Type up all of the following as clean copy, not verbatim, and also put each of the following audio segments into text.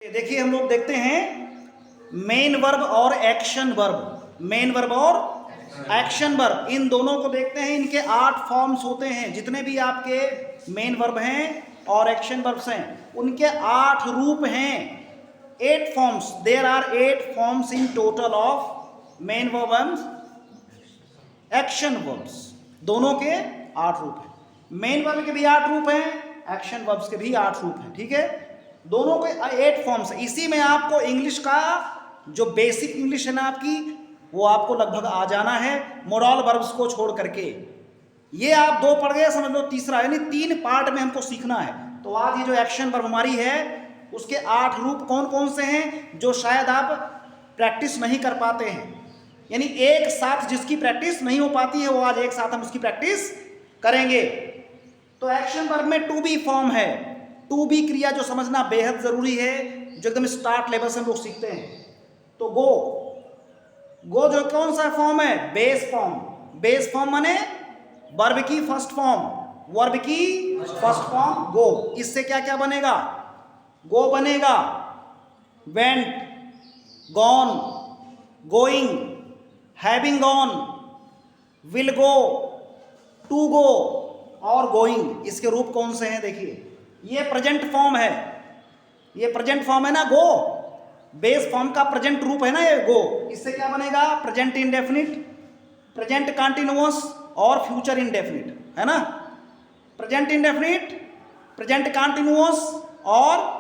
देखिए हम लोग देखते हैं मेन वर्ब और एक्शन वर्ब, मेन वर्ब और एक्शन वर्ब, इन दोनों को देखते हैं। इनके 8 फॉर्म्स होते हैं। जितने भी आपके मेन वर्ब हैं और एक्शन वर्ब्स हैं उनके 8 रूप हैं, 8 forms. There are 8 forms in total of main verb and action verbs. दोनों के 8 रूप हैं। मेन वर्ब के भी 8 रूप हैं, एक्शन वर्ब्स के भी 8 रूप हैं। ठीक है, दोनों के 8 फॉर्म्स। इसी में आपको इंग्लिश का जो बेसिक इंग्लिश है ना आपकी, वो आपको लगभग आ जाना है, मोरल वर्ब्स को छोड़ करके। ये आप 2 पढ़ गए, समझ लो तीसरा, यानी 3 पार्ट में हमको सीखना है। तो आज ये जो एक्शन वर्ब हमारी है उसके 8 रूप कौन कौन से हैं जो शायद आप प्रैक्टिस नहीं कर पाते हैं, यानी एक साथ जिसकी प्रैक्टिस नहीं हो पाती है वो आज एक साथ हम उसकी प्रैक्टिस करेंगे। तो एक्शन वर्ब में टू बी फॉर्म है। टू बी क्रिया जो समझना बेहद जरूरी है, जो एकदम स्टार्ट लेवल से हम लोग सीखते हैं। तो गो, गो जो कौन सा फॉर्म है? Base form. बेस फॉर्म माने वर्ब की फर्स्ट फॉर्म, वर्ब की फर्स्ट फॉर्म गो। इससे क्या क्या बनेगा? गो बनेगा, went, gone, going, having gone, will go, to go और गोइंग। इसके रूप कौन से हैं? देखिए, ये प्रेजेंट फॉर्म है, ये प्रेजेंट फॉर्म है ना गो, बेस फॉर्म का प्रेजेंट रूप है ना ये गो। इससे क्या बनेगा? प्रेजेंट इंडेफिनिट, प्रेजेंट कंटिन्यूअस और फ्यूचर इंडेफिनिट, है ना। प्रेजेंट इंडेफिनिट, प्रेजेंट कंटिन्यूअस और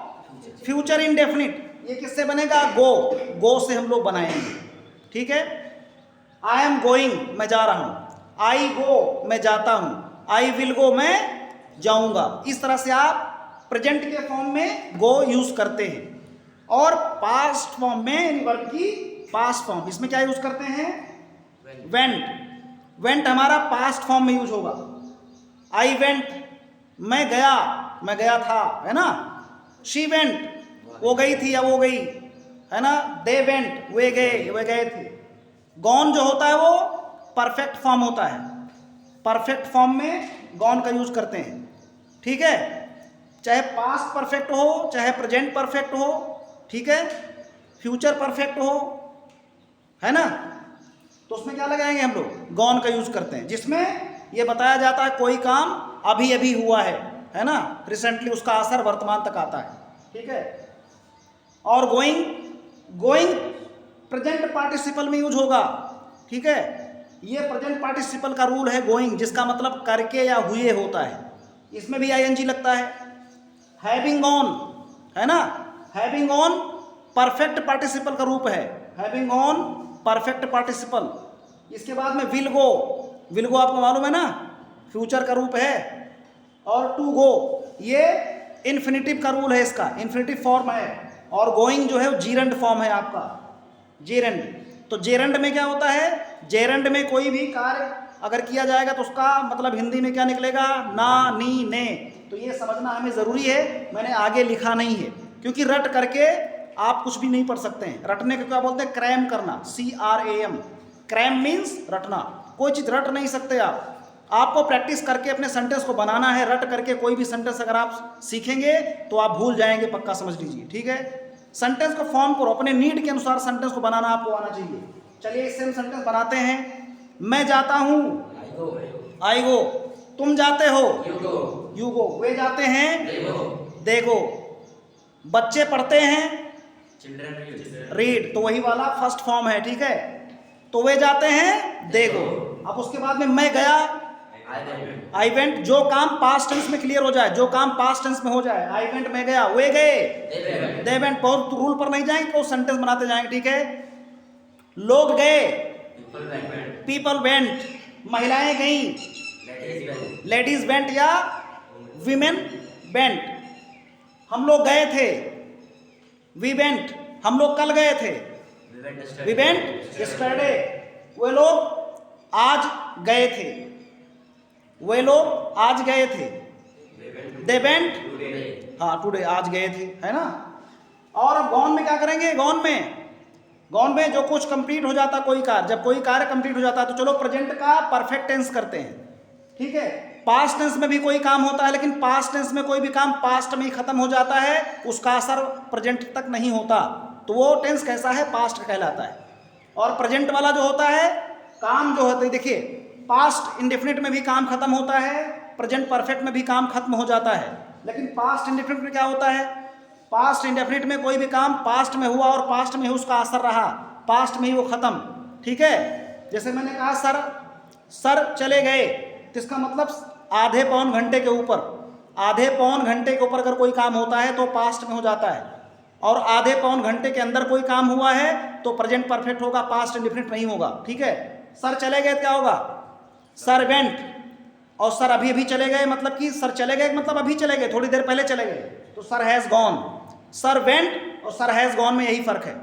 फ्यूचर इंडेफिनिट। ये किससे बनेगा? गो, गो से हम लोग बनाएंगे। ठीक है, आई एम गोइंग, मैं जा रहा हूं। आई गो, मैं जाता हूं। आई विल गो, मैं जाऊंगा। इस तरह से आप प्रेजेंट के फॉर्म में गो यूज करते हैं। और पास्ट फॉर्म में वर्ब की पास्ट फॉर्म, इसमें क्या यूज करते हैं? वेंट। वेंट हमारा पास्ट फॉर्म में यूज होगा। आई वेंट, मैं गया, मैं गया था, है ना। शी वेंट, वो गई थी या वो गई, है ना। दे वेंट, वे गए, वे गए थे। गॉन जो होता है वो परफेक्ट फॉर्म होता है, परफेक्ट फॉर्म में गॉन का यूज करते हैं। ठीक है, चाहे पास्ट परफेक्ट हो चाहे प्रेजेंट परफेक्ट हो, ठीक है, फ्यूचर परफेक्ट हो, है ना, तो उसमें क्या लगाएंगे हम लोग? गॉन का यूज करते हैं, जिसमें यह बताया जाता है कोई काम अभी अभी हुआ है ना, रिसेंटली, उसका असर वर्तमान तक आता है। ठीक है, और गोइंग, गोइंग प्रेजेंट पार्टिसिपल में यूज होगा। ठीक है, ये प्रेजेंट पार्टिसिपल का रूल है गोइंग, जिसका मतलब करके या हुए होता है। इसमें भी आईएनजी लगता है। हैविंग ऑन, है ना, हैविंग ऑन परफेक्ट पार्टिसिपल का रूप है, हैविंग ऑन परफेक्ट पार्टिसिपल। इसके बाद में विल गो, विल गो आपको मालूम है ना, फ्यूचर का रूप है। और टू गो, ये इन्फिनिटिव का रूल है, इसका इन्फिनिटिव फॉर्म है। और गोइंग जो है वो जीरेंड फॉर्म है आपका, जेरेंड। तो जेरेंड में क्या होता है? जेरेंड में कोई भी कार्य अगर किया जाएगा तो उसका मतलब हिंदी में क्या निकलेगा? ना, नी, ने। तो ये समझना हमें ज़रूरी है, मैंने आगे लिखा नहीं है, क्योंकि रट करके आप कुछ भी नहीं पढ़ सकते हैं। रटने को क्या बोलते हैं? क्रैम करना, CRAM। क्रैम मीन्स रटना। कोई चीज़ रट नहीं सकते आप, आपको प्रैक्टिस करके अपने सेंटेंस को बनाना है। रट करके कोई भी सेंटेंस अगर आप सीखेंगे तो आप भूल जाएंगे, पक्का समझ लीजिए। ठीक है, सेंटेंस को फॉर्म करो, अपने नीड के अनुसार सेंटेंस को बनाना आपको आना चाहिए। चलिए सेम सेंटेंस बनाते हैं। मैं जाता हूं, आई गो। तुम जाते हो, यू गो। वे जाते हैं, दे गो। बच्चे पढ़ते हैं, रीड, तो वही वाला फर्स्ट फॉर्म है। ठीक है, तो वे जाते हैं, दे गो। अब उसके बाद में मैं गया, आई वेंट। जो काम पास्ट टेंस में क्लियर हो जाए, जो काम पास्ट टेंस में हो जाए, आई वेंट मैं गया, वे गए, दे वेंट। बहुत रूल पर नहीं जाएंगे, तो सेंटेंस बनाते जाएंगे। ठीक है, लोग गए, पीपल वेंट, महिलाएं गईं, लेडीज वेंट या विमेन वेंट। हम लोग गए थे, वी वेंट, हम लोग कल गए थे, वी वेंट यस्टरडे। वे लोग आज गए थे, वे लोग आज गए थे, दे वेंट, हाँ टुडे, आज गए थे, है ना। और अब गॉन में क्या करेंगे? गॉन में जो कुछ कंप्लीट हो जाता कोई कार्य, जब कोई कार्य कंप्लीट हो जाता है तो चलो प्रेजेंट का परफेक्ट टेंस करते हैं। ठीक है, पास्ट टेंस में भी कोई काम होता है, लेकिन पास्ट टेंस में कोई भी काम पास्ट में ही खत्म हो जाता है, उसका असर प्रेजेंट तक नहीं होता, तो वो टेंस कैसा है, पास्ट कहलाता है। और प्रेजेंट वाला जो होता है काम जो होता है, देखिए पास्ट इंडेफिनिट में भी काम खत्म होता है, प्रेजेंट परफेक्ट में भी काम खत्म हो जाता है, लेकिन पास्ट इंडेफिनिट में क्या होता है, पास्ट इंडेफिनिट में कोई भी काम पास्ट में हुआ और पास्ट में ही उसका असर रहा, पास्ट में ही वो खत्म। ठीक है, जैसे मैंने कहा सर चले गए, तो इसका मतलब आधे पौन घंटे के ऊपर, आधे पौन घंटे के ऊपर अगर कोई काम होता है तो पास्ट में हो जाता है, और आधे पौन घंटे के अंदर कोई काम हुआ है तो प्रेजेंट परफेक्ट होगा, पास्ट इंडेफिनिट नहीं होगा। ठीक है, सर चले गए तो क्या होगा, सर वेंट, और सर अभी अभी चले गए मतलब कि सर चले गए मतलब अभी चले गए, थोड़ी देर पहले चले गए, तो sir has gone. Sir went और सर हैज़ गॉन में यही फर्क है।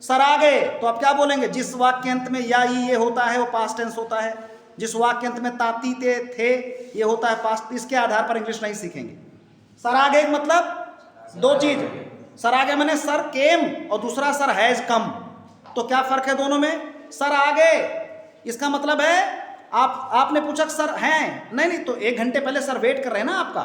सर आ गए तो आप क्या बोलेंगे, जिस वाक्यांत में या ये होता है वो पास्ट टेंस होता है, जिस वाक्यांत में ताती थे ये होता है पास्ट, इसके आधार पर इंग्लिश नहीं सीखेंगे। सर आ गए मतलब दो चीज, सर आ गए मैंने सर केम और दूसरा सर हैज़ कम, तो क्या फर्क है दोनों में, सर आ गए इसका मतलब है आपने पूछा सर हैं, नहीं तो 1 घंटे पहले सर वेट कर रहे हैं ना आपका,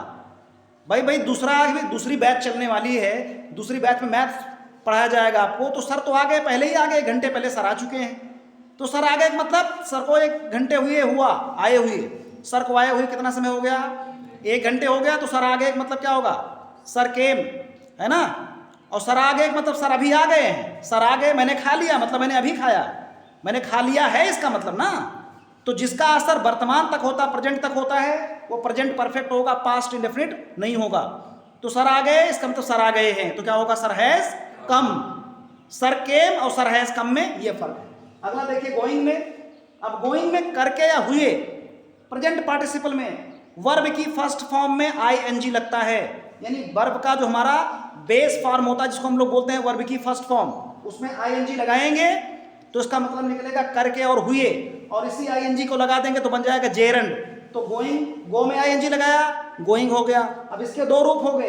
भाई दूसरी बैच चलने वाली है, दूसरी बैच में मैथ्स पढ़ाया जाएगा आपको, तो सर तो आ गए, पहले ही आ गए, 1 घंटे पहले सर आ चुके हैं, तो सर आ गए मतलब सर को 1 घंटे आए हुए, सर को आए हुए कितना समय हो गया, 1 घंटे हो गया, तो सर आ गए मतलब क्या होगा, सर केम, है ना, और सर आ गए मतलब सर अभी आ गए हैं, सर आ गए मैंने खा लिया मतलब मैंने अभी खाया, मैंने खा लिया है इसका मतलब ना, तो जिसका असर वर्तमान तक होता, प्रेजेंट तक होता है, वो प्रेजेंट परफेक्ट होगा, पास्ट इंडेफिनिट नहीं होगा। तो सर आ गए इसका मतलब सर आ गए हैं, तो क्या होगा, सर हैज़ कम। सर केम और सर हैज़ कम में ये फर्क है। अगला देखिए गोइंग में, अब गोइंग में करके या हुए, प्रेजेंट पार्टिसिपल में वर्ब की फर्स्ट फॉर्म में आईएनजी लगता है, यानी वर्ब का जो हमारा बेस फॉर्म होता है जिसको हम लोग बोलते हैं वर्ब की फर्स्ट फॉर्म, उसमें आईएनजी लगाएंगे तो इसका मतलब निकलेगा करके और हुए, और इसी आईएनजी को लगा देंगे तो बन जाएगा जेरंड। तो गोइंग, गो में आईएनजी लगाया, गोइंग हो गया। अब इसके 2 रूप हो गए,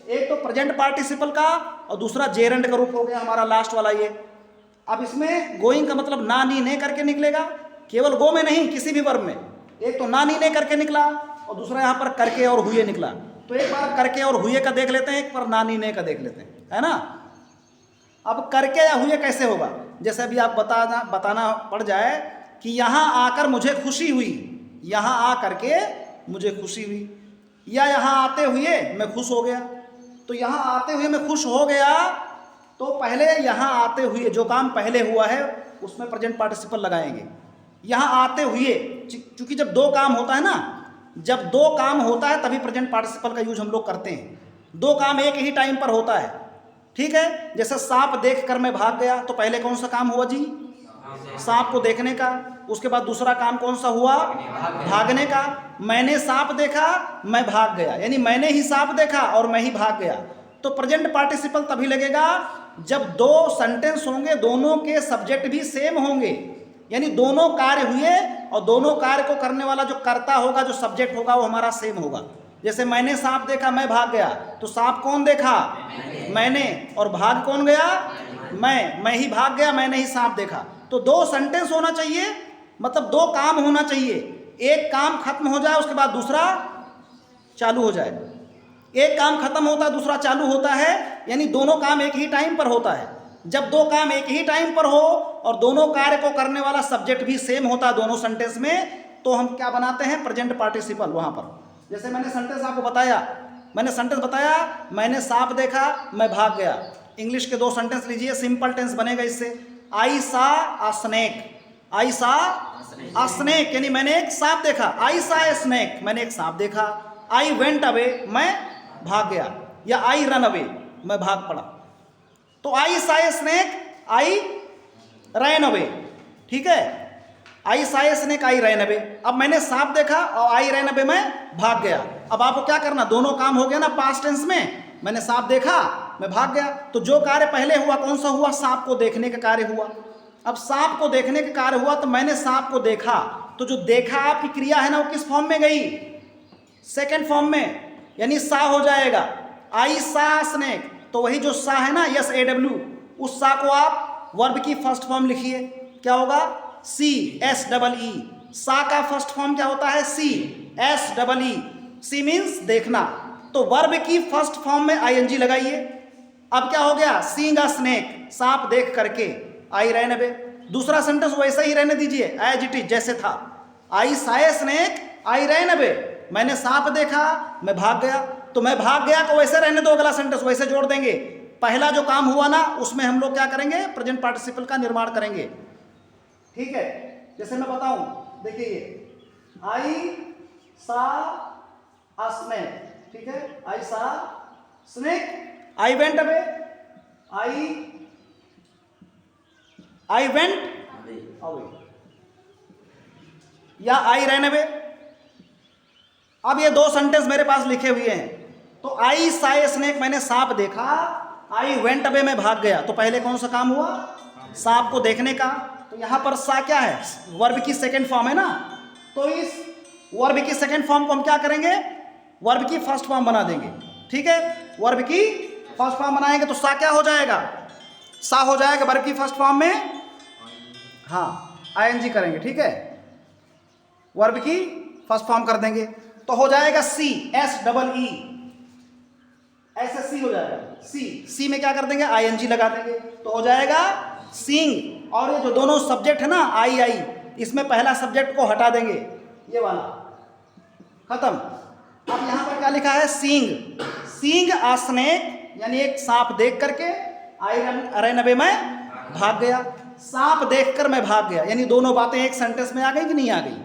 एक तो प्रेजेंट पार्टिसिपल का और दूसरा जेरंड का रूप हो गया हमारा लास्ट वाला ये। अब इसमें गोइंग का मतलब ना नी ने करके निकलेगा, केवल गो में नहीं किसी भी वर्ब में, एक तो ना नी ने करके निकला और दूसरा यहाँ पर करके और हुए निकला। तो एक बार करके और हुए का देख लेते हैं, एक बार ना नी ने का देख लेते हैं, है ना। अब करके या हुए कैसे होगा, जैसे अभी आप बताना पड़ जाए कि यहाँ आकर मुझे खुशी हुई, यहाँ आ करके मुझे खुशी हुई, या यहाँ आते हुए मैं खुश हो गया। तो यहाँ आते हुए मैं खुश हो गया, तो पहले यहाँ आते हुए जो काम पहले हुआ है उसमें प्रेजेंट पार्टिसिपल लगाएंगे। यहाँ आते हुए, क्योंकि जब 2 काम होता है ना, जब 2 काम होता है तभी प्रेजेंट पार्टिसिपल का यूज हम लोग करते हैं। 2 काम एक ही टाइम पर होता है, ठीक है। जैसे सांप देख कर मैं भाग गया, तो पहले कौन सा काम हुआ जी, सांप को देखने का, उसके बाद दूसरा काम कौन सा हुआ, भागने का। मैंने सांप देखा मैं भाग गया, यानी मैंने ही सांप देखा और मैं ही भाग गया। तो प्रेजेंट पार्टिसिपल तभी लगेगा जब 2 सेंटेंस होंगे, दोनों के सब्जेक्ट भी सेम होंगे, यानी दोनों कार्य हुए और दोनों कार्य को करने वाला जो कर्ता होगा, जो सब्जेक्ट होगा, वो हमारा सेम होगा। जैसे मैंने सांप देखा मैं भाग गया, तो सांप कौन देखा, मैंने, और भाग कौन गया, मैं ही भाग गया, मैंने ही सांप देखा। तो 2 सेंटेंस होना चाहिए, मतलब 2 काम होना चाहिए, एक काम खत्म हो जाए उसके बाद दूसरा चालू हो जाए, एक काम खत्म होता है दूसरा चालू होता है, यानी दोनों काम एक ही टाइम पर होता है। जब 2 काम एक ही टाइम पर हो और दोनों कार्य को करने वाला सब्जेक्ट भी सेम होता है दोनों सेंटेंस में, तो हम क्या बनाते हैं, प्रेजेंट पार्टिसिपल। वहां पर जैसे मैंने सेंटेंस आपको बताया, मैंने सांप देखा मैं भाग गया। इंग्लिश के 2 सेंटेंस लीजिए, सिंपल टेंस बनेगा इससे। आई सा अ स्नेक, आई सा अ स्नेक, यानी मैंने एक सांप देखा। आई सा ए स्नेक, मैंने एक सांप देखा। आई वेंट अवे, मैं भाग गया, या आई रन अवे, मैं भाग पड़ा। तो आई सा a snake, I ran away, ठीक है। आई सा a snake, I ran away. अब मैंने सांप देखा और आई रैन अवे, मैं भाग गया। अब आपको क्या करना, दोनों काम हो गया ना पास्ट टेंस में, मैंने सांप देखा मैं भाग गया। तो जो कार्य पहले हुआ कौन सा हुआ, सांप को देखने का कार्य हुआ। अब सांप को देखने का कार्य हुआ तो मैंने सांप को देखा, तो जो देखा आपकी क्रिया है ना, वो किस फॉर्म में गई, सेकेंड फॉर्म में, यानी सा हो जाएगा। आई सा स्नेक, तो वही जो सा है ना, यस ए डब्ल्यू, उस सा को आप वर्ब की फर्स्ट फॉर्म लिखिए, क्या होगा, सी एस डबल ई। सा का फर्स्ट फॉर्म क्या होता है, सी, SEE, सी मीन्स देखना, तो वर्ब की फर्स्ट फॉर्म में ING लगाइए। अब क्या हो गया, सीइंग अ स्नेक, सांप देख करके, आई रहने बे। दूसरा सेंटेंस वैसा ही रहने दीजिए, एज इट इज, जैसे था। आई सा ए स्नेक, आई रहने बे, मैंने सांप देखा, मैं भाग गया। तो मैं भाग गया को वैसे रहने दो, अगला सेंटेंस वैसे जोड़ देंगे। पहला जो काम हुआ ना, उसमें हम लोग क्या करेंगे, प्रेजेंट पार्टिसिपल का निर्माण करेंगे। ठीक है, जैसे मैं बताऊं, देखिए ये आई सा अ स्नेक, ठीक है, आई सा snake, I went away, I went away, या आई रैन अवे। अब ये दो सेंटेंस मेरे पास लिखे हुए हैं। तो आई सा ए स्नेक, मैंने सांप देखा, आई वेंट अवे, मैं भाग गया। तो पहले कौन सा काम हुआ, सांप को देखने का। तो यहां पर सा क्या है, वर्ब की सेकंड फॉर्म है ना। तो इस वर्ब की सेकंड फॉर्म को हम क्या करेंगे, वर्ब की फर्स्ट फॉर्म बना देंगे। ठीक है, वर्ब की फर्स्ट फॉर्म बनाएंगे तो सा क्या हो जाएगा, सा हो जाएगा वर्ब की फर्स्ट फॉर्म में, हाँ ING करेंगे। ठीक है, वर्ब की फर्स्ट फॉर्म कर देंगे तो हो जाएगा सी, SEE, SSC हो जाएगा। सी में क्या कर देंगे, ING लगा देंगे तो हो जाएगा सीइंग। और ये जो दोनों सब्जेक्ट है ना, आई, इसमें पहला सब्जेक्ट को हटा देंगे, ये वाला खत्म। अब यहां पर क्या लिखा है, सीइंग अ स्नेक, यानी एक सांप देख करके, आई रन अवे, मैं भाग गया। सांप देखकर मैं भाग गया, यानी दोनों बातें एक सेंटेंस में आ गई कि नहीं आ गई।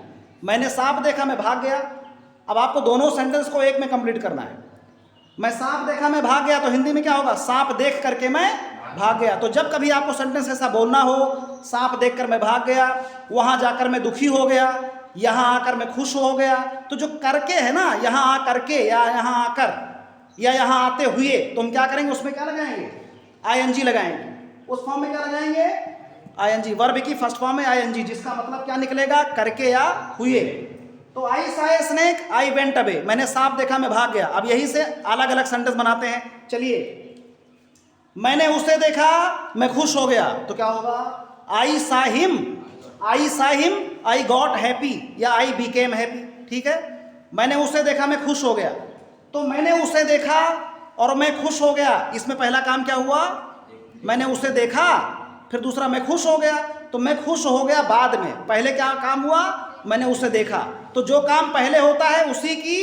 मैंने सांप देखा, मैं भाग गया। अब आपको दोनों सेंटेंस को एक में कंप्लीट करना है। मैं सांप देखा, मैं भाग गया, तो हिंदी में क्या होगा, सांप देख करके मैं भाग गया। तो जब कभी आपको सेंटेंस ऐसा बोलना हो, सांप देखकर मैं भाग गया, वहां जाकर मैं दुखी हो गया, यहां आकर मैं खुश हो गया, तो जो करके है ना, यहां आ करके या यहां आकर या यहां आते हुए, तो हम क्या करेंगे, उसमें क्या लगाएंगे, ING लगाएंगे। उस फॉर्म में क्या लगाएंगे, ING, वर्ब की फर्स्ट फॉर्म में ING, जिसका मतलब क्या निकलेगा, करके या हुए। तो आई सा a snake, I went away, मैंने सांप देखा, मैं भाग गया। अब यही से अलग अलग सेंटेंस बनाते हैं। चलिए, मैंने उसे देखा, मैं खुश हो गया, तो क्या होगा, आई सा हिम, आई गॉट हैप्पी, या आई बिकेम हैप्पी। ठीक है, मैंने उसे देखा, मैं खुश हो गया। तो मैंने उसे देखा और मैं खुश हो गया, इसमें पहला काम क्या हुआ, मैंने उसे देखा, फिर दूसरा मैं खुश हो गया। तो मैं खुश हो गया बाद में, पहले क्या काम हुआ, मैंने उसे देखा। तो जो काम पहले होता है उसी की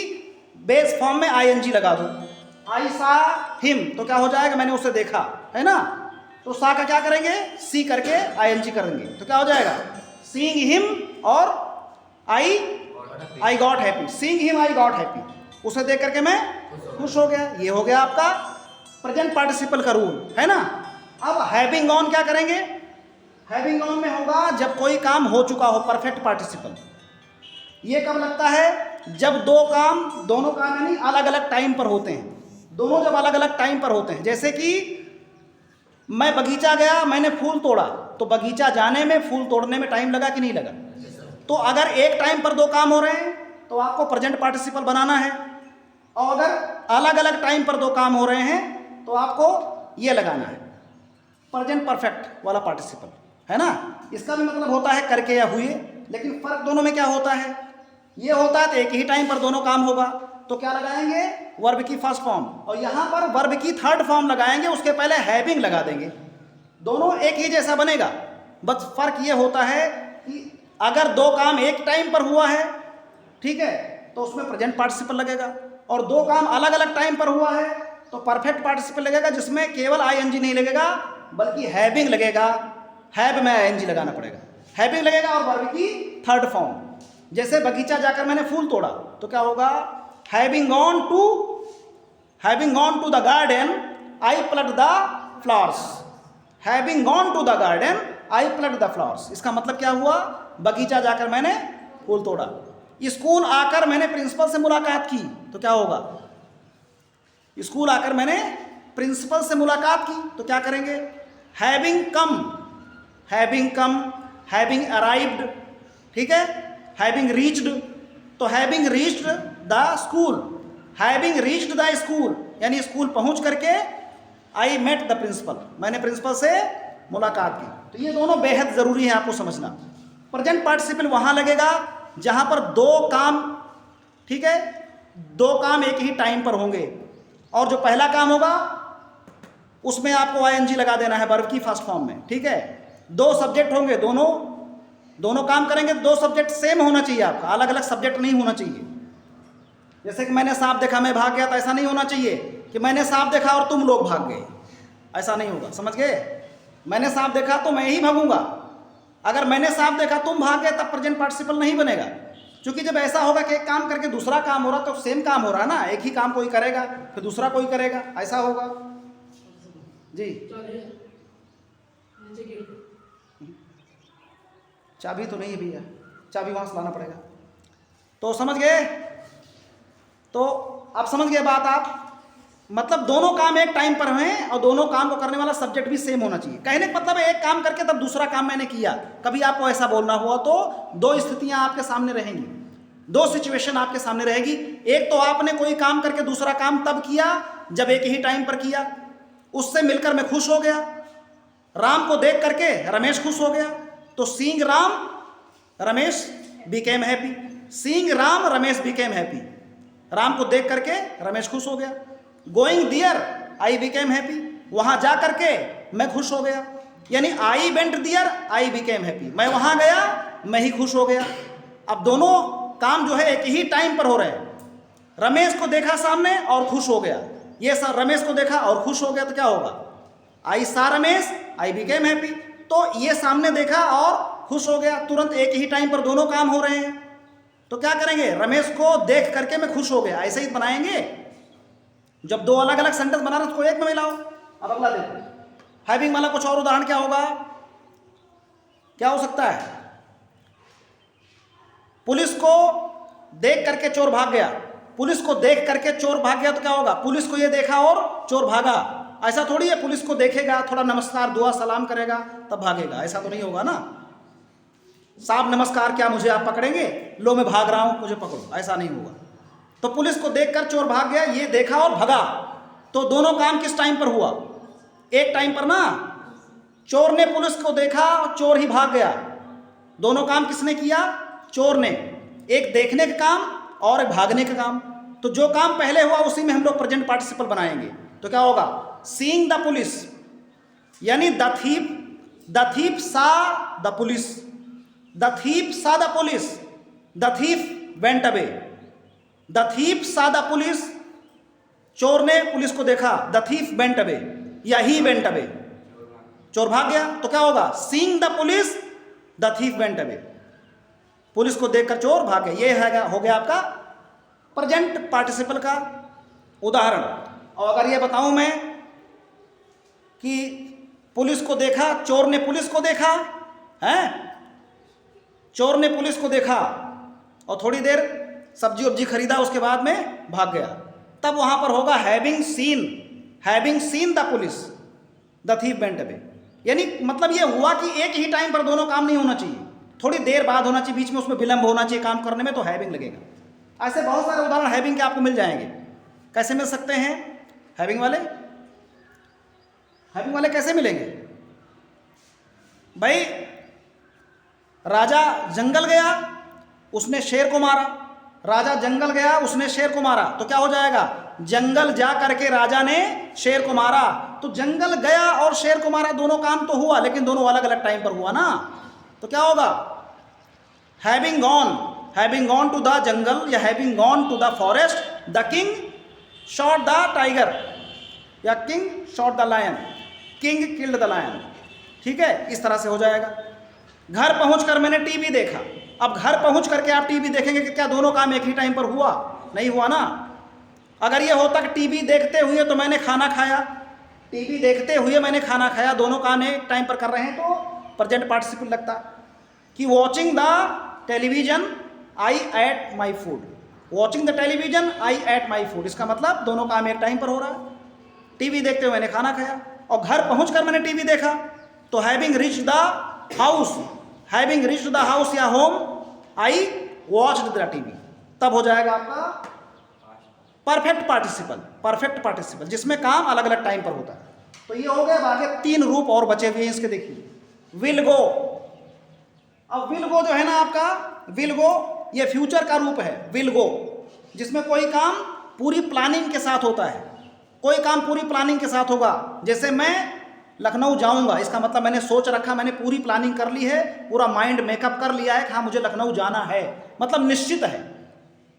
बेस फॉर्म में ING लगा दो। आई सा हिम, तो क्या हो जाएगा, मैंने उसे देखा, है ना। तो सा का क्या करेंगे, सी करके ING करेंगे, तो क्या हो जाएगा, सीइंग हिम और I got happy, seeing him I got happy, उसे देख करके मैं खुश हो गया। ये हो गया आपका प्रेजेंट पार्टिसिपल का रूल, है ना। अब हैविंग ऑन क्या करेंगे, हैविंग ऑन में होगा जब कोई काम हो चुका हो, परफेक्ट पार्टिसिपल। ये कब लगता है, जब दोनों काम यानी अलग अलग टाइम पर होते हैं, दोनों जब अलग अलग टाइम पर होते हैं। जैसे कि मैं बगीचा गया, मैंने फूल तोड़ा, तो बगीचा जाने में, फूल तोड़ने में टाइम लगा कि नहीं लगा। तो अगर एक टाइम पर दो काम हो रहे हैं तो आपको प्रेजेंट पार्टिसिपल बनाना है, और अगर अलग अलग टाइम पर दो काम हो रहे हैं तो आपको ये लगाना है, प्रेजेंट परफेक्ट वाला पार्टिसिपल, है ना। इसका भी मतलब होता है करके या हुए, लेकिन फर्क दोनों में क्या होता है, ये होता है तो एक ही टाइम पर दोनों काम होगा, तो क्या लगाएंगे, वर्ब की फर्स्ट फॉर्म, और यहां पर वर्ब की थर्ड फॉर्म लगाएंगे, उसके पहले हैविंग लगा देंगे। दोनों एक ही जैसा बनेगा, बस फर्क ये होता है कि अगर दो काम एक टाइम पर हुआ है, ठीक है, तो उसमें प्रेजेंट पार्टिसिपल लगेगा, और दो काम अलग अलग टाइम पर हुआ है तो परफेक्ट पार्टिसिपल लगेगा, जिसमें केवल ING नहीं लगेगा बल्कि हैविंग लगेगा। हैव में ING लगाना पड़ेगा, हैविंग लगेगा, और वर्ब की थर्ड फॉर्म। जैसे बगीचा जाकर मैंने फूल तोड़ा, तो क्या होगा, having gone to the garden I plucked the flowers, having gone to the garden I plucked the flowers. इसका मतलब क्या हुआ, बगीचा जाकर मैंने फूल तोड़ा। स्कूल आकर मैंने प्रिंसिपल से मुलाकात की, तो क्या होगा, स्कूल आकर मैंने प्रिंसिपल से मुलाकात की, तो क्या करेंगे, हैविंग कम, हैविंग अराइव्ड, ठीक है, हैविंग रीच्ड, तो having reached the school, having reached the school, यानी स्कूल पहुंच करके आई मेट द प्रिंसिपल, मैंने प्रिंसिपल से मुलाकात की। तो ये दोनों बेहद जरूरी है आपको समझना। प्रेजेंट पार्टिसिपल वहां लगेगा जहां पर दो काम ठीक है, दो काम एक ही टाइम पर होंगे, और जो पहला काम होगा उसमें आपको आईएनजी लगा देना है वर्ब की फर्स्ट फॉर्म में, ठीक है। दो सब्जेक्ट होंगे, दोनों काम करेंगे, दो सब्जेक्ट सेम होना चाहिए आपका, अलग अलग सब्जेक्ट नहीं होना चाहिए। जैसे कि मैंने सांप देखा मैं भाग गया, तो ऐसा नहीं होना चाहिए कि मैंने सांप देखा और तुम लोग भाग गए, ऐसा नहीं होगा, समझ गए। मैंने सांप देखा तो मैं ही भागूंगा, अगर मैंने सांप देखा तुम भाग गए तब प्रेजेंट पार्टिसिपल नहीं बनेगा, क्योंकि जब ऐसा होगा कि एक काम करके दूसरा काम हो रहा तो सेम काम हो रहा है ना, एक ही काम कोई करेगा फिर दूसरा कोई करेगा, ऐसा होगा जी। चाबी तो नहीं है भैया, चाबी वहां से लाना पड़ेगा। तो समझ गए, तो आप समझ गए बात आप, मतलब दोनों काम एक टाइम पर हैं और दोनों काम को करने वाला सब्जेक्ट भी सेम होना चाहिए। कहने का मतलब है एक काम करके तब दूसरा काम मैंने किया, कभी आपको ऐसा बोलना हुआ तो दो स्थितियां आपके सामने रहेंगी, दो सिचुएशन आपके सामने रहेगी। एक तो आपने कोई काम करके दूसरा काम तब किया जब एक ही टाइम पर किया, उससे मिलकर मैं खुश हो गया, राम को देख करके रमेश खुश हो गया, तो seeing Ram Ramesh became happy, seeing Ram Ramesh became happy, Ram को देख करके रमेश खुश हो गया। Going there I became happy, वहां जा करके मैं खुश हो गया, यानी I went there I became happy, मैं वहां गया मैं ही खुश हो गया। अब दोनों काम जो है एक ही टाइम पर हो रहे हैं, रमेश को देखा सामने और खुश हो गया, ये सर रमेश को देखा और खुश हो गया, तो क्या होगा, आई सा रमेश आई बिकेम हैप्पी, तो ये सामने देखा और खुश हो गया, तुरंत एक ही टाइम पर दोनों काम हो रहे हैं। तो क्या करेंगे, रमेश को देख करके मैं खुश हो गया, ऐसे ही बनाएंगे। जब दो अलग अलग सेंटेंस बना रहे उसको एक में मिलाओ। अब अगला देखो, हैविंग वाला कुछ और उदाहरण क्या होगा, क्या हो सकता है, पुलिस को देख करके चोर भाग गया, पुलिस को देख करके चोर भाग गया, तो क्या होगा, पुलिस को ये देखा और चोर भागा, ऐसा थोड़ी है पुलिस को देखेगा थोड़ा नमस्कार दुआ सलाम करेगा तब भागेगा, ऐसा तो नहीं होगा ना। साहब नमस्कार, क्या मुझे आप पकड़ेंगे, लो मैं भाग रहा हूं मुझे पकड़ो, ऐसा नहीं होगा। तो पुलिस को देखकर चोर भाग गया, ये देखा और भगा, तो दोनों काम किस टाइम पर हुआ, एक टाइम पर ना। चोर ने पुलिस को देखा और चोर ही भाग गया, दोनों काम किसने किया, चोर ने, एक देखने का काम और एक भागने का काम। तो जो काम पहले हुआ उसी में हम लोग प्रेजेंट पार्टिसिपल बनाएंगे, तो क्या होगा, सीइंग द पुलिस, यानी द थीप सा द पुलिस, द थीप सा the police, the thief went away, the thief सा द पुलिस, चोर ने पुलिस को देखा, द थीफ वेंट अवे या ही वेंट अवे, चोर भाग गया, तो क्या होगा, seeing the police the thief went away, police को देखकर चोर भाग गया। ये है हो गया आपका प्रेजेंट पार्टिसिपल का उदाहरण। और अगर ये बताऊं मैं कि पुलिस को देखा, चोर ने पुलिस को देखा है, चोर ने पुलिस को देखा और थोड़ी देर सब्जी वब्जी खरीदा, उसके बाद में भाग गया, तब वहां पर होगा having seen the police the thief went away. यानी मतलब ये हुआ कि एक ही टाइम पर दोनों काम नहीं होना चाहिए, थोड़ी देर बाद होना चाहिए, बीच में उसमें विलंब होना चाहिए काम करने में, तो हैविंग लगेगा। ऐसे बहुत सारे उदाहरण हैविंग के आपको मिल जाएंगे। कैसे मिल सकते हैं हैविंग वाले, हैविंग वाले कैसे मिलेंगे भाई, राजा जंगल गया उसने शेर को मारा, राजा जंगल गया उसने शेर को मारा, तो क्या हो जाएगा, जंगल जा करके राजा ने शेर को मारा। तो जंगल गया और शेर को मारा, दोनों काम तो हुआ लेकिन दोनों अलग अलग टाइम पर हुआ ना, तो क्या होगा, having gone to the jungle या having gone to the forest, the king shot the tiger या king shot the lion, king killed the lion, ठीक है, इस तरह से हो जाएगा। घर पहुंचकर मैंने टीवी देखा, अब घर पहुंच करके आप टीवी देखेंगे कि क्या दोनों काम एक ही टाइम पर हुआ, नहीं हुआ ना। अगर ये होता कि टीवी देखते हुए तो मैंने खाना खाया, टीवी देखते हुए मैंने खाना खाया, दोनों काम एक टाइम पर कर रहे हैं, तो प्रेजेंट पार्टिसिपल लगता कि watching the television I at my food, watching the television I at my food, इसका मतलब दोनों काम एक टाइम पर हो रहा है। टीवी देखते हुए मैंने खाना खाया और घर पहुंचकर मैंने टीवी देखा, तो having reached the house, having reached the house या home I watched the TV, तब हो जाएगा आपका परफेक्ट पार्टिसिपल जिसमें काम अलग अलग टाइम पर होता है। तो ये हो गया, आगे तीन रूप और बचे हुए हैं इसके, देखिए विल गो। अब विल गो जो है ना आपका, विल गो ये फ्यूचर का रूप है, विल गो जिसमें कोई काम पूरी प्लानिंग के साथ होता है। कोई काम पूरी प्लानिंग के साथ होगा, जैसे मैं लखनऊ जाऊंगा, इसका मतलब मैंने सोच रखा, मैंने पूरी प्लानिंग कर ली है, पूरा माइंड मेकअप कर लिया है कि हाँ मुझे लखनऊ जाना है, मतलब निश्चित है।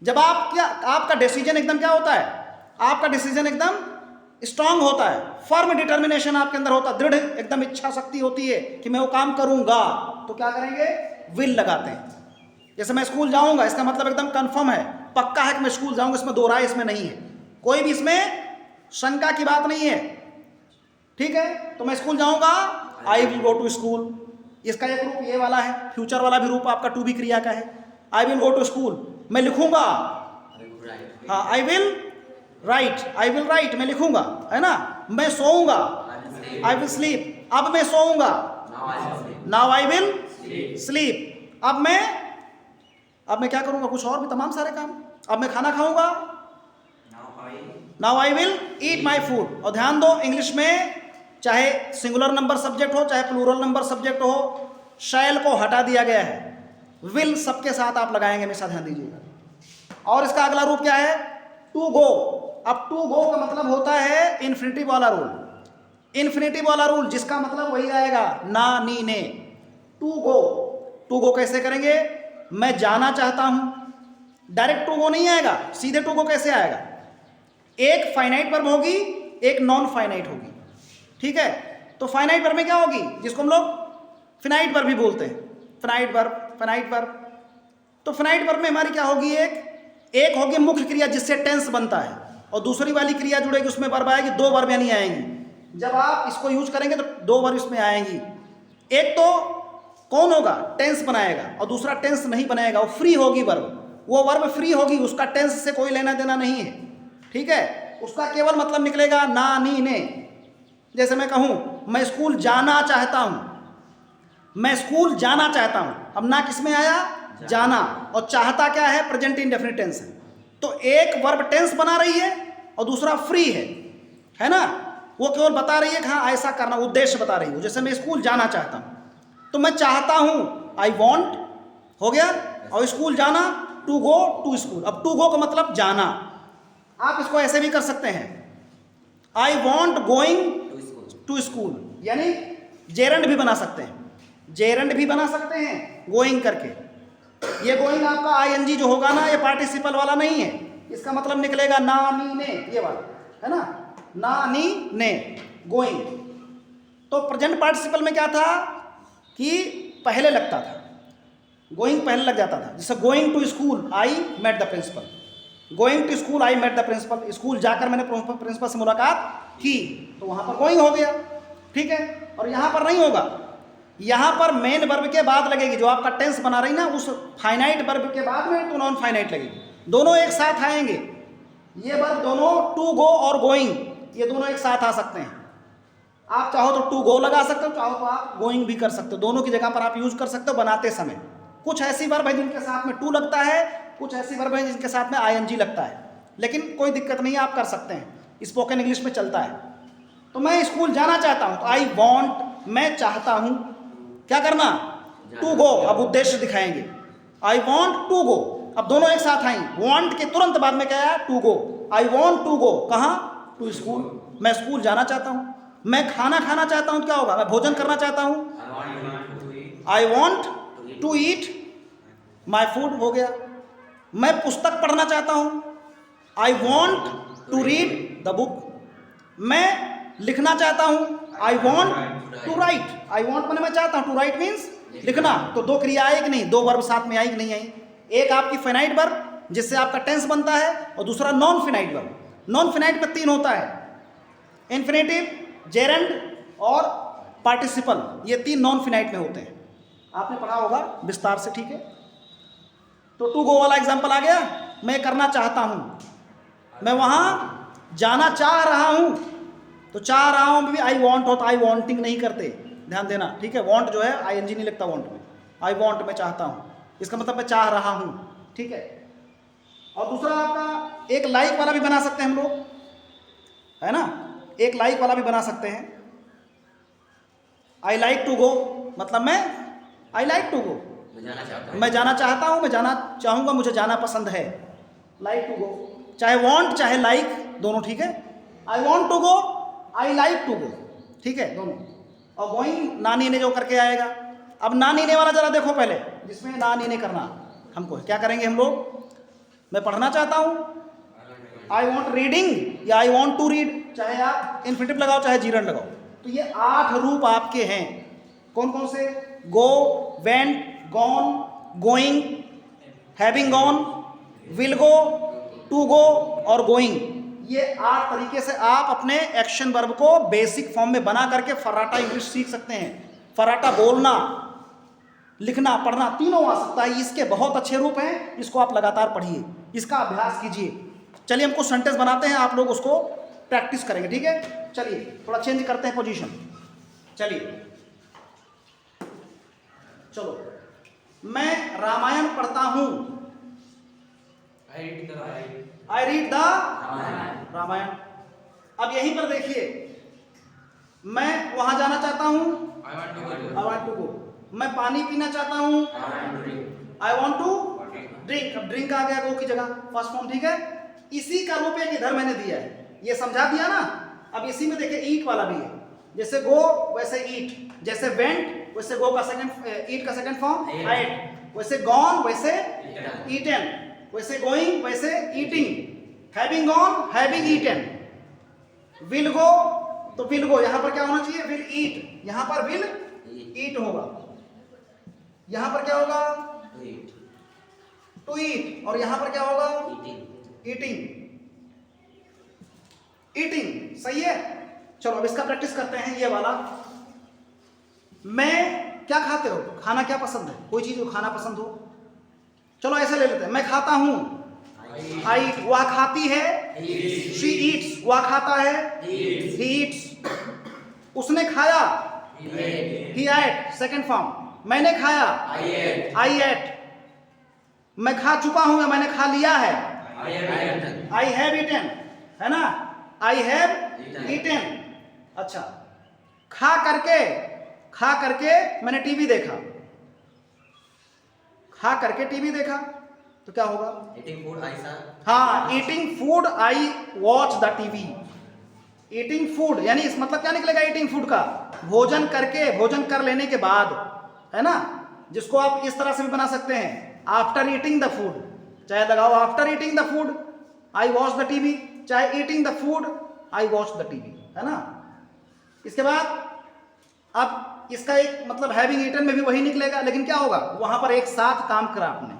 जब आपका डिसीजन एकदम क्या होता है, आपका डिसीजन एकदम स्ट्रांग होता है, फर्म डिटर्मिनेशन आपके अंदर होता है, दृढ़ एकदम इच्छा शक्ति होती है कि मैं वो काम करूंगा, तो क्या करेंगे, विल लगाते हैं। जैसे मैं स्कूल जाऊंगा, इसका मतलब एकदम कंफर्म है, पक्का है कि मैं स्कूल जाऊंगा, इसमें दो राय इसमें नहीं है, कोई भी इसमें शंका की बात नहीं है, ठीक है। तो मैं स्कूल जाऊंगा, I will go to school, इसका एक रूप ये वाला है, फ्यूचर वाला भी रूप आपका टू बी क्रिया का है, I will go to school, मैं लिखूंगा, हाँ आई विल राइट, मैं लिखूंगा, है ना। मैं सोऊंगा, आई विल स्लीप, अब मैं सोऊंगा, नाउ आई विल स्लीप, अब मैं क्या करूंगा, कुछ और भी तमाम सारे काम, अब मैं खाना खाऊंगा, now I will eat my food. और ध्यान दो, इंग्लिश में चाहे सिंगुलर नंबर सब्जेक्ट हो चाहे प्लूरल नंबर सब्जेक्ट हो, शैल को हटा दिया गया है, विल सबके साथ आप लगाएंगे, हमेशा ध्यान दीजिएगा। और इसका अगला रूप क्या है, टू गो। अब टू गो का मतलब होता है इन्फिनिटिव वाला रूल, जिसका मतलब वही आएगा ना नी ने, टू गो कैसे करेंगे, मैं जाना चाहता हूं, डायरेक्ट टू गो नहीं आएगा, सीधे टू गो कैसे आएगा, एक फाइनाइट वर्ब होगी, एक नॉन फाइनाइट होगी, ठीक है। तो फाइनाइट वर्ब में क्या होगी, जिसको हम लोग फिनाइट वर्ब भी बोलते हैं, फिनाइट वर्ब। तो फिनाइट वर्ब में हमारी क्या होगी, एक होगी मुख्य क्रिया जिससे टेंस बनता है, और दूसरी वाली क्रिया जुड़ेगी, उसमें वर्ब आएगी, दो वर्ब यानी आएंगी। जब आप इसको यूज करेंगे तो दो वर्ब इसमें आएंगी, एक तो कौन होगा, टेंस बनाएगा, और दूसरा टेंस नहीं बनाएगा, वो फ्री होगी वर्ब, वो वर्ब फ्री होगी, उसका टेंस से कोई लेना देना नहीं है, ठीक है। उसका केवल मतलब निकलेगा ना नी ने। जैसे मैं कहूं मैं स्कूल जाना चाहता हूं, अब ना किस में आया, जाना, और चाहता क्या है, प्रेजेंट इंडेफिनिट टेंस है। तो एक वर्ब टेंस बना रही है और दूसरा फ्री है ना, वो केवल बता रही है कि हाँ ऐसा करना, उद्देश्य बता रही है। जैसे मैं स्कूल जाना चाहता हूं, तो मैं चाहता हूं, आई वॉन्ट हो गया, और स्कूल जाना, टू गो टू स्कूल। अब टू गो का मतलब जाना, आप इसको ऐसे भी कर सकते हैं, I want going to school, यानी जेरेंड भी बना सकते हैं, गोइंग करके। ये गोइंग आपका आईएनजी जो होगा ना, ये पार्टिसिपल वाला नहीं है, इसका मतलब निकलेगा ना नी ने, ये वाला है ना, ना नी ने, गोइंग। तो प्रेजेंट पार्टिसिपल में क्या था कि पहले लगता था, गोइंग पहले लग जाता था। जैसे going to school, I met the principal, going to school I met the principal, school जाकर मैंने प्रिंसिपल से मुलाकात की, तो वहां पर गोइंग हो गया, ठीक है। और यहां पर नहीं होगा, यहां पर मेन वर्ब के बाद लगेगी, जो आपका टेंस बना रही ना, उस फाइनाइट वर्ब के बाद में तो नॉन फाइनाइट लगेगी, दोनों एक साथ आएंगे। ये वर्ब दोनों टू गो और गोइंग, ये दोनों एक साथ आ सकते हैं। आप चाहो तो टू गो लगा सकते हो, चाहो तो आप गोइंग भी कर सकते हो, दोनों की जगह पर आप यूज कर सकते हो बनाते समय। कुछ ऐसी वर्ब है जिनके साथ में टू लगता है, कुछ ऐसी वर्ब है जिनके साथ में आईएनजी लगता है, लेकिन कोई दिक्कत नहीं है, आप कर सकते हैं, स्पोकन इंग्लिश में चलता है। तो मैं स्कूल जाना चाहता हूं, तो आई वॉन्ट, मैं चाहता हूं, क्या करना, टू गो, अब उद्देश्य दिखाएंगे, आई वॉन्ट टू गो, अब दोनों एक साथ आएंगे, वॉन्ट के तुरंत बाद में क्या है, to go, I want to go, कहाँ, टू स्कूल, मैं स्कूल जाना चाहता हूं। मैं खाना खाना चाहता हूं, क्या होगा, मैं भोजन करना चाहता हूं, I want to eat my food, हो गया। मैं पुस्तक पढ़ना चाहता हूं, I want to read the book. मैं लिखना चाहता हूं, I want to write, I want मैंने मैं चाहता हूं, टू राइट मीन्स लिखना। तो दो क्रिया आई कि नहीं, दो वर्ब साथ में आई कि नहीं आई, एक आपकी फिनाइट वर्ब जिससे आपका टेंस बनता है, और दूसरा non finite verb. Non finite में तीन होता है, इन्फिनेटिव, जेरेंड और पार्टिसिपल, ये तीन नॉन फिनाइट में होते हैं, आपने पढ़ा होगा विस्तार से, ठीक है। तो टू गो वाला एग्जांपल आ गया, मैं करना चाहता हूं, मैं वहां जाना चाह रहा हूं, तो चाह रहा हूं भी आई वॉन्ट हो, तो आई वॉन्टिंग नहीं करते, ध्यान देना, ठीक है। वॉन्ट जो है आईएनजी नहीं लगता वॉन्ट में, आई वॉन्ट मैं चाहता हूं, इसका मतलब मैं चाह रहा हूं, ठीक है। और दूसरा आपका एक लाइक वाला भी बना सकते हैं हम लोग, है ना, एक लाइक वाला भी बना सकते हैं, आई लाइक टू गो, मतलब मैं आई लाइक टू गो, मैं जाना चाहता हूं, मैं जाना चाहूंगा, मुझे जाना पसंद है, लाइक टू गो, चाहे वांट चाहे लाइक दोनों ठीक है। I want to go, I like to go, ठीक है दोनों। और गोइंग ना नीने जो करके आएगा। अब ना नीने वाला जरा देखो पहले, जिसमें ना नीने करना हमको क्या करेंगे हम लोग। मैं पढ़ना चाहता हूँ, आई वॉन्ट रीडिंग या आई वॉन्ट टू रीड, चाहे आप इन्फिनिटिव लगाओ चाहे जीरन लगाओ। तो ये 8 रूप आपके हैं, कौन कौन से, go, went, gone, going, having gone, will go, to go और गोइंग। ये 8 तरीके से आप अपने एक्शन वर्ब को बेसिक फॉर्म में बना करके फर्राटा इंग्लिश सीख सकते हैं। फर्राटा बोलना, लिखना, पढ़ना तीनों आ सकता है। इसके बहुत अच्छे रूप हैं, इसको आप लगातार पढ़िए, इसका अभ्यास कीजिए। चलिए हम कुछ सेंटेंस बनाते हैं, आप लोग उसको प्रैक्टिस करेंगे, ठीक है। चलिए थोड़ा चेंज करते हैं पोजीशन। चलिए चलो, मैं रामायण पढ़ता हूँ, आई रीड द रामायण। अब यहीं पर देखिए, मैं वहां जाना चाहता हूँ, आई वांट टू गो। मैं पानी पीना चाहता हूँ, आई वॉन्ट टू ड्रिंक। अब ड्रिंक आ गया गो की जगह, फर्स्ट फॉर्म, ठीक है। इसी का रूप एक इधर मैंने दिया है, ये समझा दिया ना। अब इसी में देखिए ईट वाला भी है, जैसे गो वैसे ईट, जैसे वेंट वैसे गो का सेकंड, ईट का सेकंड फॉर्म आइट, वैसे गॉन वैसे ईटन, वैसे गोइंग वैसे eating, having gone having eaten, will go तो विल गो, यहां पर क्या होना चाहिए, विल ईट, यहां पर विल ईट होगा, यहां पर क्या होगा, टू ईट, और यहां पर क्या होगा, ईटिंग, ईटिंग, सही है। चलो अब इसका प्रैक्टिस करते हैं, ये वाला। मैं क्या खाते हो, खाना क्या पसंद है, कोई चीज खाना पसंद हो। चलो ऐसे ले लेते हैं, मैं खाता हूं, आई ईट, वह खाती है, शी ईट्स, वह खाता है, ही ईट्स, उसने खाया, ही एट, सेकंड फॉर्म, मैंने खाया, आई एट, मैं खा चुका हूं या मैंने खा लिया है, आई हैव ईटन, है ना, आई हैव ईटन। अच्छा, खा करके मैंने टीवी देखा, खा करके टीवी देखा तो क्या होगा, ईटिंग फूड, हाँ, eating food I watch the TV. Eating food यानी इस मतलब क्या निकलेगा, ईटिंग फूड का भोजन करके, भोजन कर लेने के बाद, है ना। जिसको आप इस तरह से भी बना सकते हैं, आफ्टर ईटिंग द फूड, चाहे लगाओ after eating the food I watch the TV, चाहे eating the food I watch the TV, है ना। इसके बाद अब इसका एक मतलब हैविंग ईटन में भी वही निकलेगा, लेकिन क्या होगा, वहां पर एक साथ काम करा आपने,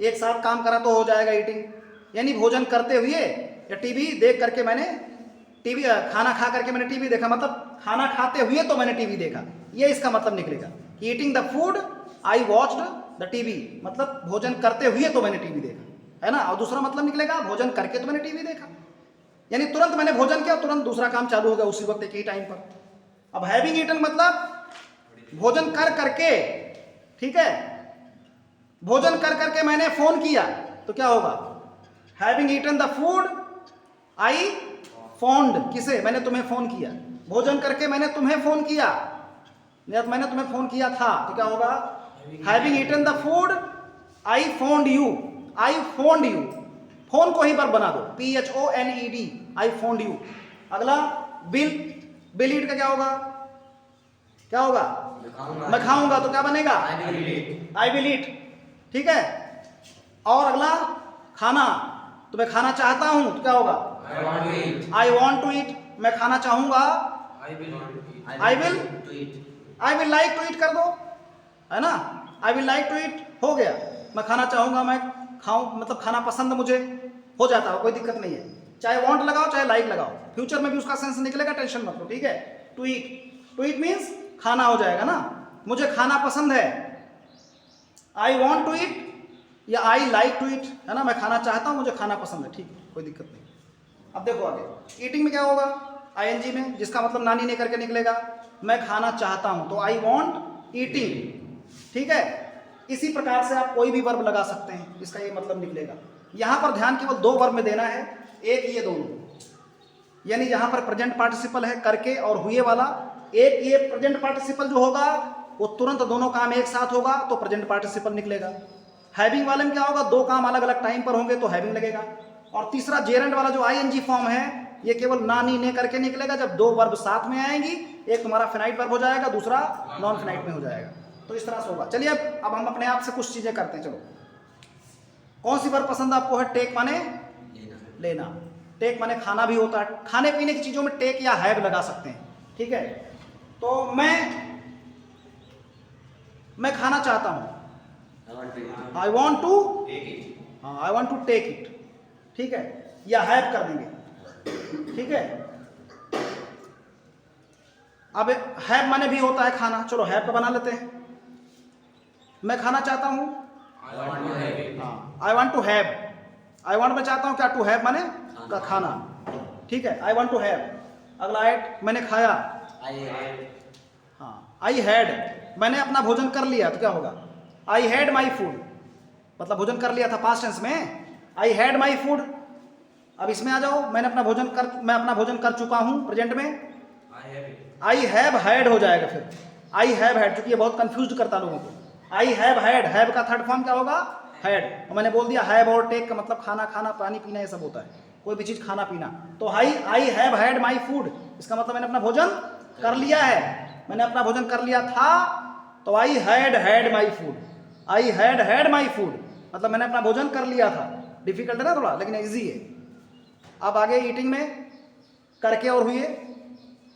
एक साथ काम करा तो हो जाएगा ईटिंग, यानी भोजन करते हुए या टीवी देख करके मैंने टीवी, खाना खा करके मैंने टीवी देखा, मतलब खाना खाते हुए तो मैंने टीवी देखा, ये इसका मतलब निकलेगा। Eating the food I watched the TV, मतलब भोजन करते हुए तो मैंने टीवी देखा, है ना। और दूसरा मतलब निकलेगा भोजन करके तो मैंने टीवी देखा, यानी तुरंत मैंने भोजन किया, तुरंत दूसरा काम चालू हो गया उसी वक्त एक ही टाइम पर। अब हैविंग ईटन मतलब भोजन कर करके, ठीक है, भोजन कर करके मैंने फोन किया तो क्या होगा, having eaten the food I phoned, किसे, मैंने तुम्हें फोन किया, भोजन करके मैंने तुम्हें फोन किया, मैंने तुम्हें फोन किया था तो क्या होगा, having eaten the food I phoned you, I phoned you, phone को ही वर्ब बना दो, PHONED, आई फोन्ड यू। अगला बिल, बिल ईट का क्या होगा, क्या होगा, मैं खाऊंगा तो क्या बनेगा, आई विल ईट, ठीक है। और अगला खाना, तो मैं खाना चाहता हूं तो क्या होगा, आई वॉन्ट टू ईट, मैं खाना चाहूंगा, I will like to eat कर दो, है ना, I will like to eat हो गया, मैं खाना चाहूंगा, मैं खाऊं, मतलब खाना पसंद मुझे, हो जाता है, कोई दिक्कत नहीं है। चाहे वांट लगाओ चाहे लाइक लगाओ, फ्यूचर में भी उसका सेंस निकलेगा, टेंशन मत लो, ठीक है। टू ईट मीन्स खाना हो जाएगा ना, मुझे खाना पसंद है, आई वॉन्ट टू ईट या आई लाइक टू ईट, है ना, मैं खाना चाहता हूं, मुझे खाना पसंद है, ठीक है, कोई दिक्कत नहीं। अब देखो आगे, ईटिंग में क्या होगा, ING में, जिसका मतलब नानी ने करके निकलेगा, मैं खाना चाहता हूं तो आई वॉन्ट ईटिंग, ठीक है। इसी प्रकार से आप कोई भी वर्ब लगा सकते हैं, इसका ये मतलब निकलेगा। यहां पर ध्यान केवल 2 वर्ब में देना है, एक ये दोनों, यानी यहां पर प्रेजेंट पार्टिसिपल है करके और हुए वाला, एक ये प्रेजेंट पार्टिसिपल जो होगा वो तुरंत दोनों काम एक साथ होगा तो प्रेजेंट पार्टिसिपल निकलेगा। हैविंग वाले में क्या होगा, 2 काम अलग अलग टाइम पर होंगे तो हैविंग लगेगा, और तीसरा जेरेंड वाला जो आईएनजी फॉर्म है ये केवल ना नी ने करके निकलेगा जब दो वर्ब साथ में आएंगी, एक तुम्हारा फिनाइट वर्ब हो जाएगा, दूसरा नॉन फिनाइट में हो जाएगा। तो इस तरह से होगा। चलिए अब हम अपने आप से कुछ चीजें करते हैं। चलो, कौन सी वर्ब पसंद आपको है? टेक माने लेना, टेक माने खाना भी होता है, खाने पीने की चीजों में टेक या हैव लगा सकते हैं, ठीक है। तो मैं खाना चाहता हूं, आई वॉन्ट टू, हाँ I want to take it, ठीक है, या हैव कर देंगे, ठीक है। अब हैव माने भी होता है खाना, चलो हैव का बना लेते हैं। मैं खाना चाहता हूं, हाँ I want to have, I want मैं चाहता हूं क्या, टू हैव माने का खाना, ठीक है, आई वॉन्ट टू हैव। अगला एट, मैंने खाया, हाँ आई हैड, मैंने अपना भोजन कर लिया तो क्या होगा, आई हैड माई फूड, मतलब भोजन कर लिया था पास्ट टेंस में, आई हैड माई फूड। अब इसमें आ जाओ, मैं अपना भोजन कर चुका हूं प्रेजेंट में, आई हैव हैड हो जाएगा फिर, आई हैव हैड, क्योंकि ये बहुत कंफ्यूज करता लोगों को। आई हैव हैड, हैव का थर्ड फॉर्म क्या होगा, हैड, और मैंने बोल दिया हैव और टेक का मतलब खाना खाना, पानी पीना, ये सब होता है, कोई भी चीज खाना पीना। तो I have had my food, इसका मतलब मैंने अपना भोजन कर लिया है, मैंने अपना भोजन कर लिया था, तो I had my food, I had my food, मतलब मैंने अपना भोजन कर लिया था। डिफिकल्ट है ना थोड़ा, लेकिन इजी है। अब आगे ईटिंग में करके और हुई,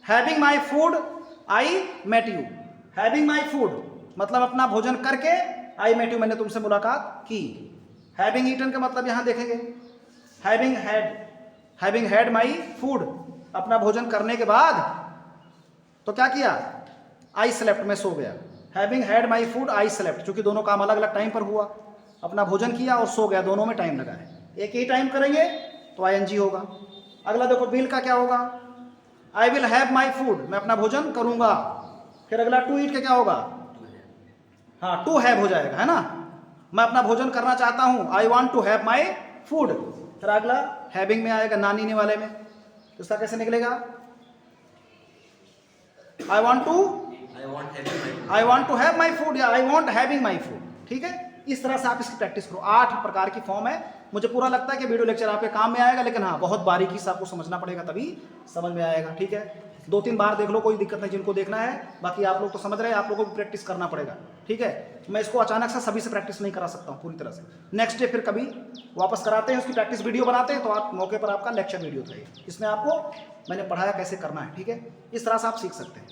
having my food I met you, having my food मतलब अपना भोजन करके, आई मेट यू मैंने तुमसे मुलाकात की। हैविंग ईटन का मतलब यहां देखेंगे, हैविंग हैड माई फूड, अपना भोजन करने के बाद तो क्या किया, आई स्लेप्ट, मैं सो गया। Having had my food I slept, क्योंकि दोनों काम अलग अलग टाइम पर हुआ, अपना भोजन किया और सो गया, दोनों में टाइम लगा है। एक ही टाइम करेंगे तो आईएनजी होगा। अगला देखो बिल का क्या होगा, I will have my food, मैं अपना भोजन करूंगा। फिर अगला टू ईट का क्या होगा, हाँ टू हैव हो जाएगा, है ना, मैं अपना भोजन करना चाहता हूं, I want to have my food. फिर अगला हैविंग में आएगा, नानी ने वाले में, तो इसका कैसे निकलेगा, I want to have my food या I want having my food, ठीक है। इस तरह से आप इसकी प्रैक्टिस करो। 8 प्रकार की फॉर्म है। मुझे पूरा लगता है कि वीडियो लेक्चर आपके काम में आएगा, लेकिन हाँ बहुत बारीकी से आपको समझना पड़ेगा, तभी समझ में आएगा, ठीक है। 2-3 बार देख लो, कोई दिक्कत नहीं जिनको देखना है, बाकी आप लोग तो समझ रहे हैं, आप लोगों को भी प्रैक्टिस करना पड़ेगा, ठीक है। मैं इसको अचानक से सभी से प्रैक्टिस नहीं करा सकता हूँ पूरी तरह से। नेक्स्ट डे फिर कभी वापस कराते हैं, उसकी प्रैक्टिस वीडियो बनाते हैं, तो आप मौके पर आपका लेक्चर वीडियो था, इसमें आपको मैंने पढ़ाया कैसे करना है, ठीक है। इस तरह से आप सीख सकते हैं।